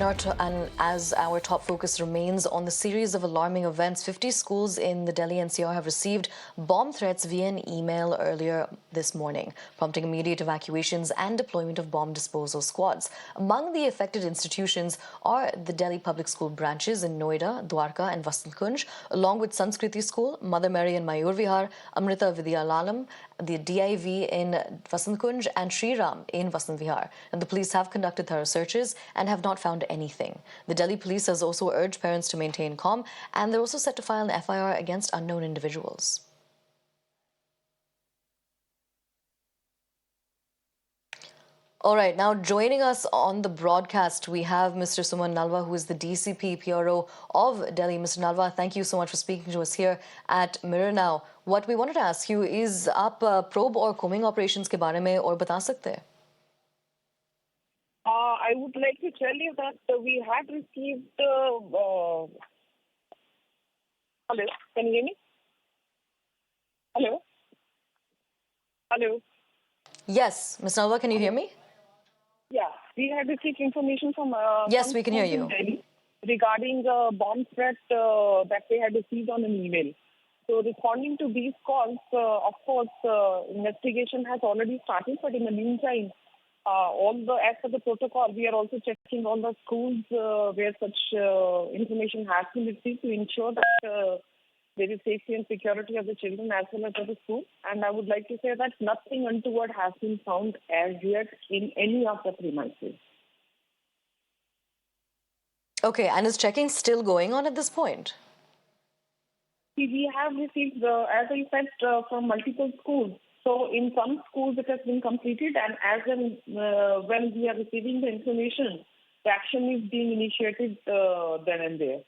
And as our top focus remains on the series of alarming events, 50 schools in the Delhi NCR have received bomb threats via an email earlier this morning, prompting immediate evacuations and deployment of bomb disposal squads. Among the affected institutions are the Delhi Public School branches in Noida, Dwarka and Vasant Kunj, along with Sanskriti School, Mother Mary and Mayur Vihar, Amrita Vidyalalam, the DIV in Vasant Kunj and Sri Ram in Vasant Vihar. And the police have conducted thorough searches and have not found anything. The Delhi police has also urged parents to maintain calm, and they're also set to file an FIR against unknown individuals. All right, now joining us on the broadcast, we have Mr. Suman Nalwa, who is the DCP PRO of Delhi. Mr. Nalwa, thank you so much for speaking to us here at Mirror Now. What we wanted to ask you is, आप probe और combing operations के बारे में और बता सकते हैं? I would like to tell you that we had received. Hello, can you hear me? Hello? Hello? Yes, Ms. Nalwa, can you hear me? Yeah, we had received information from. Yes, we can hear you. Regarding the bomb threat that they had received on an email. So, responding to these calls, of course, investigation has already started, but in the meantime, as per the protocol, we are also checking all the schools where such information has been received to ensure that there is safety and security of the children as well as of the school. And I would like to say that nothing untoward has been found as yet in any of the premises. Okay, and is checking still going on at this point? We have received, as I said, from multiple schools. So in some schools it has been completed, and as when we are receiving the information, the action is being initiated then and there.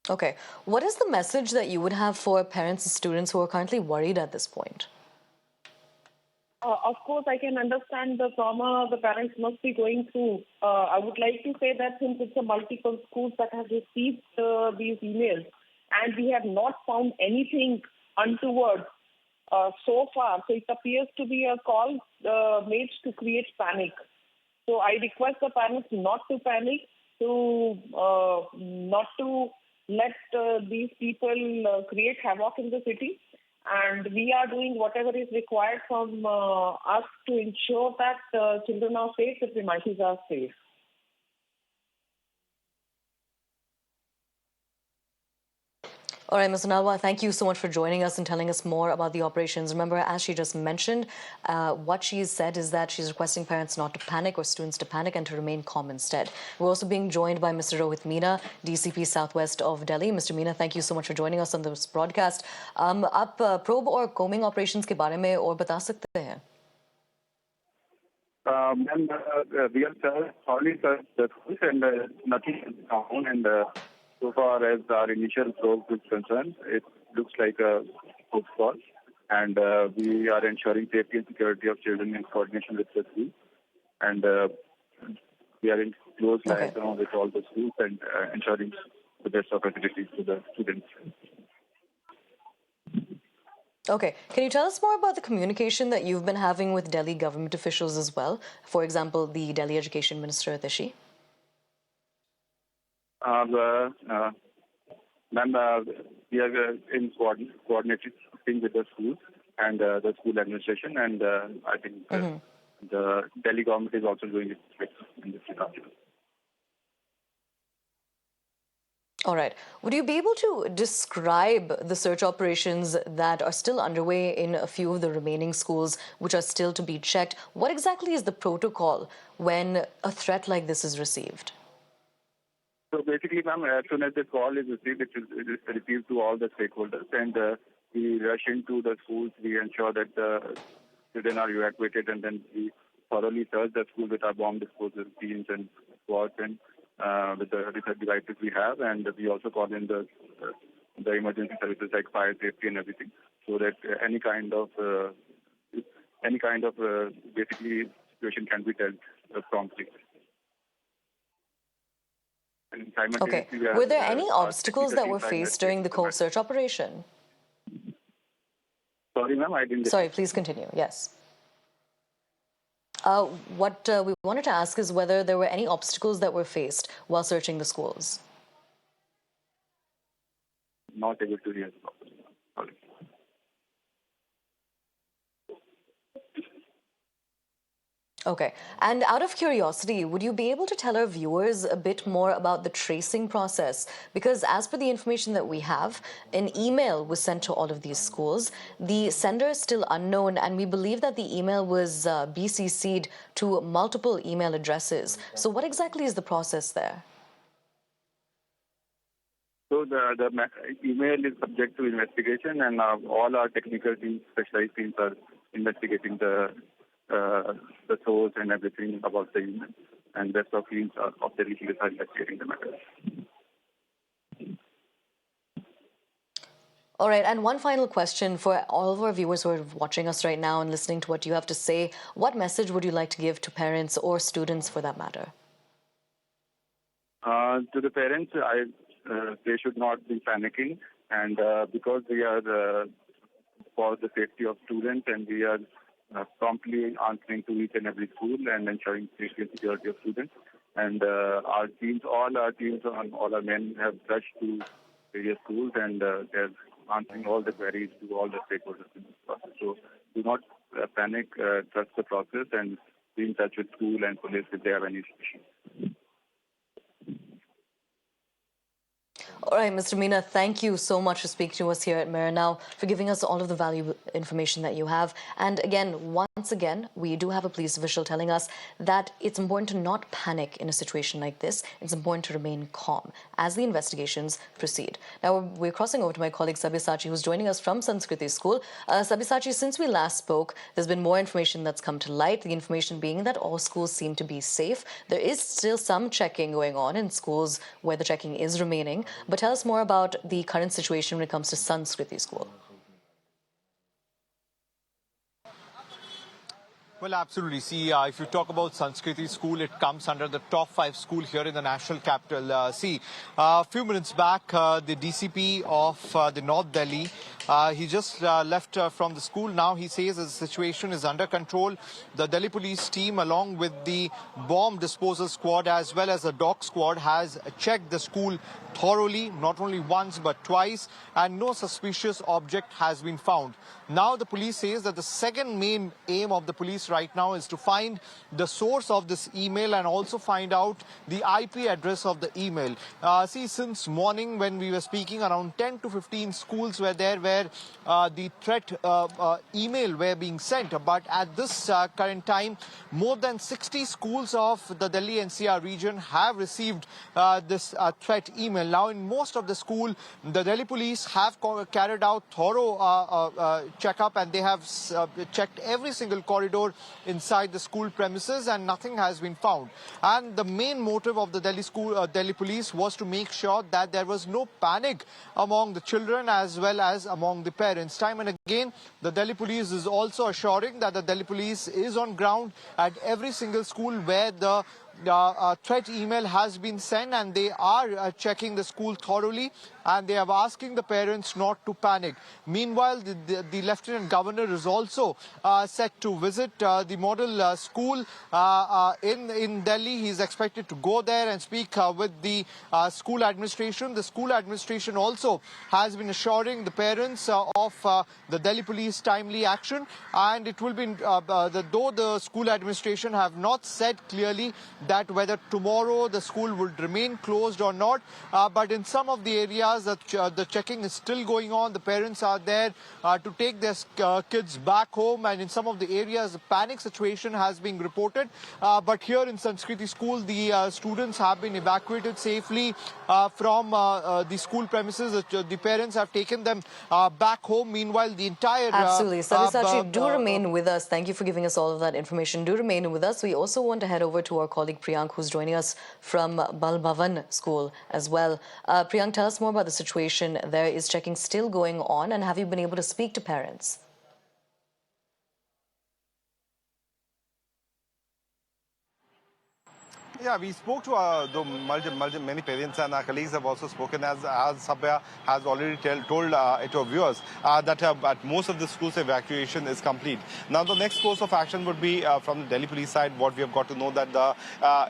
Okay. What is the message that you would have for parents and students who are currently worried at this point? Of course, I can understand the trauma the parents must be going through. I would like to say that since it's a multiple schools that have received these emails, and we have not found anything untoward so far, so it appears to be a call made to create panic. So I request the parents not to panic, not to let these people create havoc in the city. And we are doing whatever is required from us to ensure that children are safe, the premises are safe. All right, Ms. Nalwa, thank you so much for joining us and telling us more about the operations. Remember, as she just mentioned, what she's said is that she's requesting parents not to panic or students to panic and to remain calm instead. We're also being joined by Mr. Rohit Meena, DCP Southwest of Delhi. Mr. Meena, thank you so much for joining us on this broadcast. आप probe और combing operations के बारे में और बता सकते हैं? Ma'am, we have thoroughly searched the schools and nothing is found. And so far as our initial probe is concerned, it looks like a good call. And we are ensuring safety and security of children in coordination with the school. And we are in close liaison with all the schools and ensuring the best of facilities to the students. Okay. Can you tell us more about the communication that you've been having with Delhi government officials as well? For example, the Delhi Education Minister, Atishi? Ma'am, we are in coordinating with the schools and the school administration, and I think the Delhi government is also doing its bit in this regard. All right. Would you be able to describe the search operations that are still underway in a few of the remaining schools, which are still to be checked? What exactly is the protocol when a threat like this is received? So basically, ma'am, as soon as the call is received, it is received to all the stakeholders, and we rush into the schools. We ensure that the children are evacuated, and then we thoroughly search the school with our bomb disposal teams and squads and with the devices we have, and we also call in the emergency services like fire safety and everything, so that any kind of basically situation can be dealt promptly. Okay. Were there any obstacles that were faced during the search operation? Sorry, ma'am, I didn't. Sorry, please continue. Yes. What we wanted to ask is whether there were any obstacles that were faced while searching the schools. Not able to hear properly. Sorry. Okay. And out of curiosity, would you be able to tell our viewers a bit more about the tracing process? Because as per the information that we have, an email was sent to all of these schools. The sender is still unknown, and we believe that the email was BCC'd to multiple email addresses. So what exactly is the process there? So the email is subject to investigation, and all our technical teams, specialized teams, are investigating the source and everything about the email. And rest of teams of the legal are investigating the matter. All right, and one final question for all of our viewers who are watching us right now and listening to what you have to say. What message would you like to give to parents or students for that matter? To the parents, they should not be panicking, and because we are for the safety of students, and we are promptly answering to each and every school and ensuring safety and security of students. And our teams, all our men have rushed to various schools, and they're answering all the queries to all the stakeholders in this process. So do not panic, trust the process, and be in touch with school and police if they have any issues. All right, Mr. Meena, thank you so much for speaking to us here at Mirror Now, for giving us all of the valuable information that you have. And again, once again, we do have a police official telling us that it's important to not panic in a situation like this. It's important to remain calm as the investigations proceed. Now, we're crossing over to my colleague Sabyasachi, who's joining us from Sanskriti School. Sabyasachi, since we last spoke, there's been more information that's come to light, the information being that all schools seem to be safe. There is still some checking going on in schools where the checking is remaining. But tell us more about the current situation when it comes to Sanskriti School. Well, absolutely. See, if you talk about Sanskriti School, it comes under the top 5 school here in the national capital. A few minutes back, the DCP of the North Delhi, he just left from the school. Now he says the situation is under control. The Delhi police team, along with the bomb disposal squad as well as the dog squad, has checked the school thoroughly, not only once but twice, and no suspicious object has been found. Now the police says that the second main aim of the police right now is to find the source of this email and also find out the IP address of the email. Since morning when we were speaking, around 10 to 15 schools were there where the threat email were being sent. But at this current time, more than 60 schools of the Delhi NCR region have received this threat email. Now, in most of the school, the Delhi police have carried out thorough checkup, and they have checked every single corridor inside the school premises, and nothing has been found. And the main motive of the Delhi police was to make sure that there was no panic among the children as well as among the parents. Time and again, the Delhi police is also assuring that the Delhi police is on ground at every single school where the threat email has been sent, and they are checking the school thoroughly, and they are asking the parents not to panic. Meanwhile, the Lieutenant Governor is also set to visit the model school in Delhi. He is expected to go there and speak with the school administration. The school administration also has been assuring the parents of the Delhi police timely action, and it will be, though the school administration have not said clearly that whether tomorrow the school would remain closed or not, but in some of the areas the checking is still going on. The parents are there to take their kids back home, and in some of the areas the panic situation has been reported. But here in Sanskriti School, the students have been evacuated safely from the school premises. The parents have taken them back home. Meanwhile, the entire... Absolutely. Sabyasachi, do remain with us. Thank you for giving us all of that information. Do remain with us. We also want to head over to our colleague Priyank, who's joining us from Bal Bhavan School as well. Priyank, tell us more about the situation there. Is checking still going on, and have you been able to speak to parents? Yeah, we spoke to many parents, and our colleagues have also spoken, as Sabya has already told to our viewers that at most of the schools evacuation is complete. Now the next course of action would be from the Delhi police side. What we have got to know that the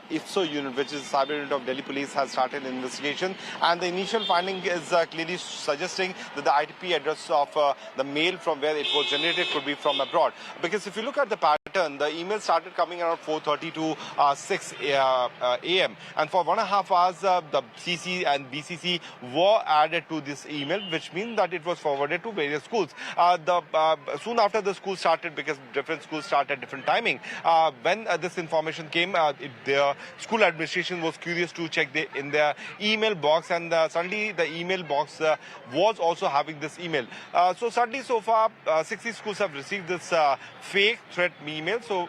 IFSO unit, which is cyber unit of Delhi police, has started an investigation, and the initial finding is clearly suggesting that the ITP address of the mail from where it was generated could be from abroad. Because if you look at the pattern, the email started coming around 4:30 to 6 a.m. and for 1.5 hours the CC and BCC were added to this email, which means that it was forwarded to various schools. Soon after the school started, because different schools start at different timing, when this information came, the school administration was curious to check in their email box, and suddenly the email box was also having this email. So suddenly, so far, 60 schools have received this fake threat email, so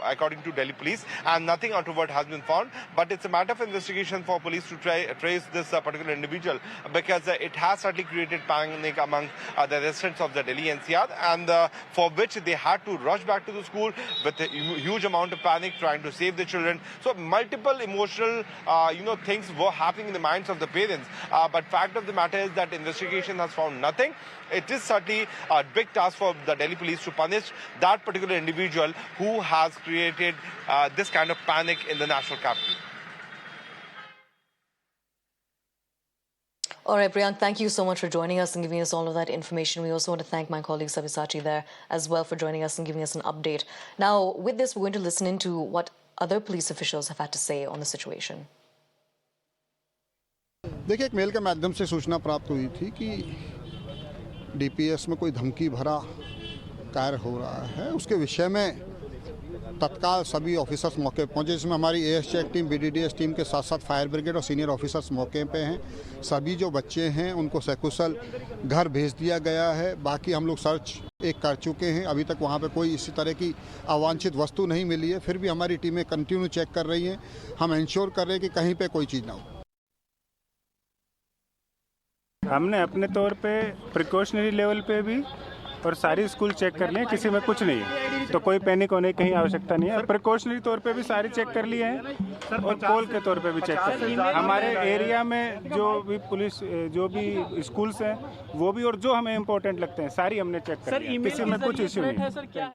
according to Delhi police, and nothing untoward has been found. But it's a matter of investigation for police to trace this particular individual, because it has certainly created panic among the residents of the Delhi NCR, and for which they had to rush back to the school with a huge amount of panic, trying to save the children. So multiple emotional, things were happening in the minds of the parents. But fact of the matter is that investigation has found nothing. It is certainly a big task for the Delhi police to punish that particular individual who has created this kind of panic in the national capital. All right, Priyank, thank you so much for joining us and giving us all of that information. We also want to thank my colleague Sabyasachi there as well for joining us and giving us an update. Now, with this, we're going to listen into what other police officials have had to say on the situation. देखिए, एक mail के माध्यम से सूचना प्राप्त हुई थी कि डीपीएस में कोई धमकी भरा कार्य हो रहा है। उसके विषय में तत्काल सभी ऑफिसर्स मौके पर पहुंचे, जिसमें हमारी AS check team, BDDS team के साथ साथ फायर ब्रिगेड और सीनियर ऑफिसर्स मौके पे हैं। सभी जो बच्चे हैं उनको सकुशल घर भेज दिया गया है। बाकी हम लोग सर्च कर चुके हैं, अभी तक वहां पे कोई इसी तरह की अवांछित वस्तु नहीं मिली है। फिर भी हमारी टीमें कंटिन्यू चेक कर रही हैं। हम इंश्योर कर रहे हैं कि कहीं पर कोई चीज़ ना हो। हमने अपने तौर पे प्रिकॉशनरी लेवल पे भी और सारी स्कूल चेक कर लिए, किसी में कुछ नहीं है, तो कोई पैनिक होने की कहीं आवश्यकता नहीं है। प्रिकॉशनरी तौर पे भी सारी चेक कर लिए हैं और पोल के तौर पे भी चेक कर लिए हैं। हमारे एरिया में जो भी पुलिस, जो भी स्कूल्स हैं वो भी, और जो हमें इम्पोर्टेंट लगते हैं सारी हमने चेक कर लिए, किसी में कुछ इश्यू नहीं है।